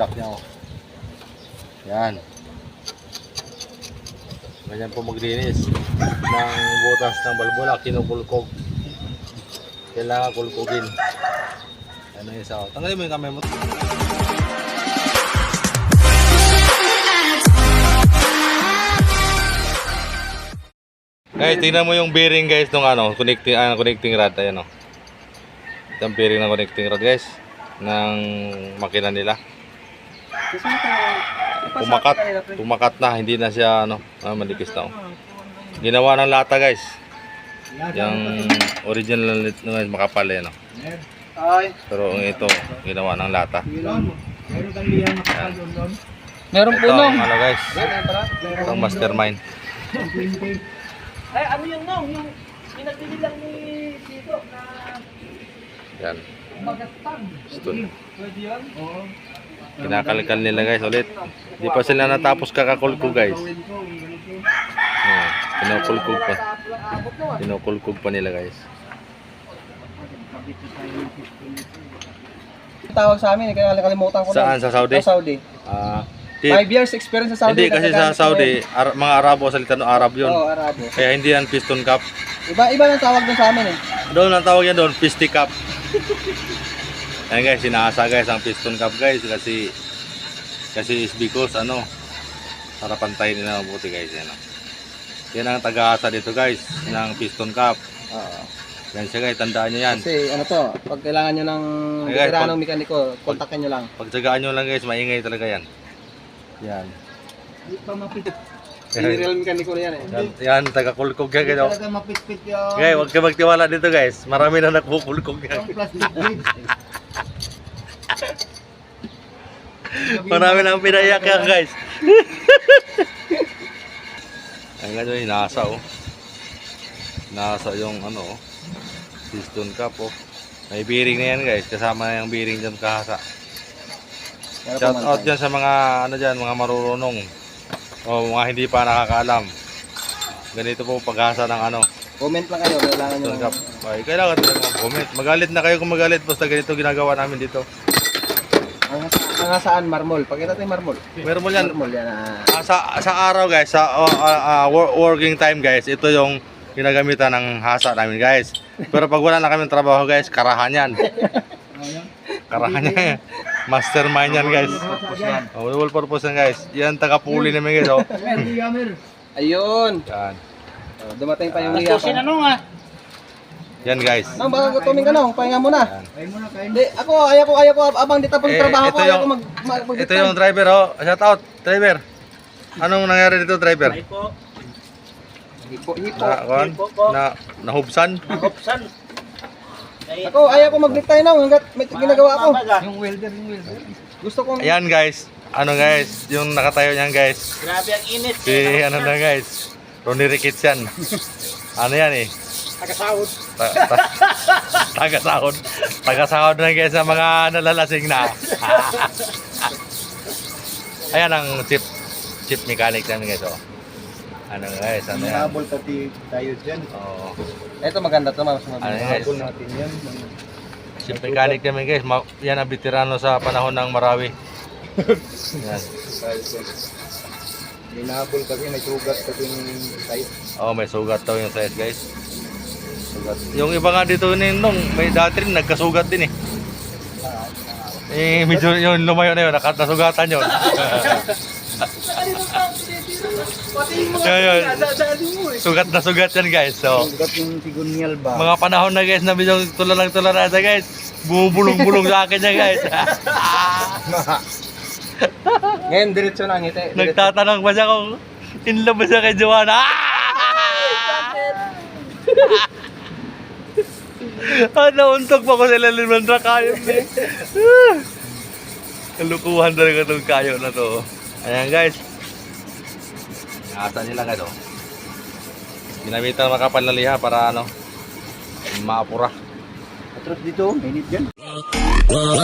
block niya. Oh. Yan. Ganyan po maglinis ng butas ng balbula, kinukulkog. Kailangan kulkugin. Ano yung isa? Tanggalin mo yung kamay mo. Guys, tingnan mo yung bearing guys nung ano, connecting rod. Ayan o. Ito ang bearing ng connecting rod guys. Ng makina nila. Pumakat na, hindi na siya ano, manipis na. Ginawa ng lata guys. Yung original na makapal yan. Pero ito, ginawa ng lata. Meron po ito, nung. ano guys, itong mastermind. Ay, ano yun nung? Yung pinagpili lang ni Tito na Yan. magatang. Stun. Pwede yun? Oo. Kinakalikal nila guys ulit. Di pa sila natapos kakakulkog guys. Kinukulkog pa. Kinukulkog pa nila guys. Tawag sa amin, kaya nakalimutan ko Saan? Sa Saudi? Sa Saudi. 5 years experience sa Saudi. Hindi kasi sa Saudi, mga Arabo, salita no Arab yun. Oo, Arabo. Kaya hindi yan piston cup. Iba ang tawag dun sa amin eh. Doon ang tawag yan doon, pisty cup. Ayan guys, sinaasa guys ang piston cup guys kasi is because ano, para pantayin nila mabuti guys. Yan, yan ang taga-asa dito guys, ng piston cup. Yan siya guys, tandaan nyo yan. Kasi ano to, pag kailangan nyo ng veteranong mekaniko, kontakin nyo lang. Pagtsagaan nyo lang guys, maingay talaga yan. Yan. Hindi pa mapit. Real mekaniko na yan eh. Yan taga-kulkog yan guys. Talaga mapit-pit yung... Guys, huwag kayo magtiwala dito guys. Marami na nagkukulkog yan. Marami na ang pinayak yan guys. Ayun nga yun, nasa oh. Nasa yung ano oh. Piston cup oh. May bearing na yan guys. Kasama na yung bearing dyan kahasa. Shout out dyan sa mga ano dyan, mga marurunong. O mga hindi pa nakakaalam. Ganito po paghasa ng ano. Comment lang kayo, kailangan nyo lang. Ay, kailangan talaga mag-comment. Magalit na kayo kung magalit. Basta ganito ginagawa namin dito. Ang saan? Marmol. Pakita tayo marmol. Meron mo yan. Marmol yan. Sa araw guys, sa working time guys, ito yung ginagamitan ng hasa namin guys. Pero pag wala na kami trabaho guys, karahan yan. Karahan yan. Mastermind yan guys. All purpose yan guys. Yan taga-puli namin guys. Oh. Ayun. Yan. Dumating pa yung liya. Yan guys. Nang baka gutuming ka nung, pahinga muna. Hindi, ayaw ko abang dito pang trabaho ko, ayaw ko ito yung driver oh. Shout out, driver. Anong nangyari dito, driver? Hipo. Nahubsan. Ako, ayaw ko mag-liftay nung hanggat may ginagawa ko. Yung welder. Gusto kong... Ayan guys. Ano guys, yung nakatayo niyan guys. Grabe ang init. Si ano na guys. Ronnie Ricketts yan. Ano yan eh. Tagasahod. Tagasahod. Tagasahod na guys sa mga nalalasing na. Ayan ang chip mechanic namin guys. Oh. Ano guys, ano yan? Habol pati tayo dyan. Oo. Ito maganda to, mas Ano guys? Habol natin yan. Chip mechanic namin guys. Yan ang veterano sa panahon ng Marawi. Yan. Hinahabol kasi may sugat kasi yung tayo. Oh, may sugat daw yung size guys. Sugat. Yung iba nga dito nung may dati rin nagkasugat din eh. Medyo yung lumayo na yun, nakasugatan yun. Yun. Sugat na sugat yan guys. So, Sugat yung tigunyal ba? mga panahon na guys na medyo tularang-tularada guys. Bumubulong-bulong sa akin yan guys. Ngayon, diretso na ang ngiti. Nagtatanong pa siya kung in love ba siya kay Joanna. Nauntog pa ko sa ilalim ng kayo. Kalukuhan talaga itong kayo na to. Ayan guys. Ingatan nila guys. Ginamitan ng makapal na liha para ano, maapura. Atras dito, mainit dyan. Wow.